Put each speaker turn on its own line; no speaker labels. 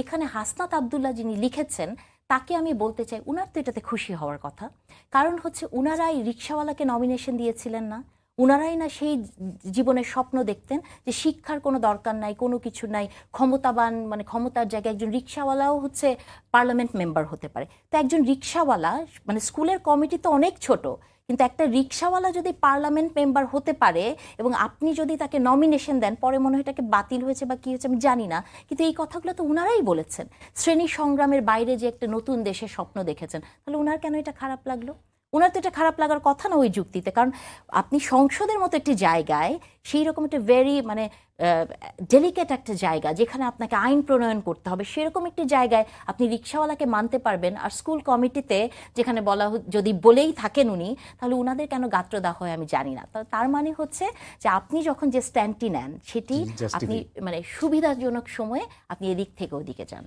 এখানে হাসনাত আব্দুল্লাহ যিনি লিখেছেন তাকে আমি বলতে চাই উনার তো এটাতে খুশি হওয়ার কথা। কারণ হচ্ছে উনারাই রিকশাওয়ালাকে নমিনেশন দিয়েছিলেন না, উনারাই না সেই জীবনের স্বপ্ন দেখতেন যে শিক্ষার কোনো দরকার নাই, কোনো কিছু নাই, ক্ষমতাবান মানে ক্ষমতার জায়গায় একজন রিকশাওয়ালাও হচ্ছে পার্লামেন্ট মেম্বার হতে পারে। তো একজন রিকশাওয়ালা মানে স্কুলের কমিটি তো অনেক ছোট, কিন্তু একটা রিকশাওয়ালা যদি পার্লামেন্ট মেম্বার হতে পারে এবং আপনি যদি তাকে নমিনেশন দেন, পরে মনে হয় এটাকে বাতিল হয়েছে বা কী হয়েছে আমি জানি না, কিন্তু এই কথাগুলো তো উনারাই বলেছেন। শ্রেণী সংগ্রামের বাইরে যে একটা নতুন দেশের স্বপ্ন দেখেছেন, তাহলে উনার কেন এটা খারাপ লাগলো? ওনার তো এটা খারাপ লাগার কথা না ওই যুক্তিতে। কারণ আপনি সংসদের মতো একটি জায়গায়, সেই রকম একটা ভেরি মানে ডেলিকেট একটা জায়গা যেখানে আপনাকে আইন প্রণয়ন করতে হবে, সেরকম একটি জায়গায় আপনি রিকশাওয়ালাকে মানতে পারবেন, আর স্কুল কমিটিতে যেখানে বলা যদি বলেই থাকেন উনি, তাহলে উনাদের কেন গাত্রদাহ হয় আমি জানি না। তার মানে হচ্ছে যে আপনি যখন যে স্ট্যান্ডটি নেন সেটি আপনি মানে সুবিধাজনক সময়ে আপনি এদিক থেকে ওদিকে যান।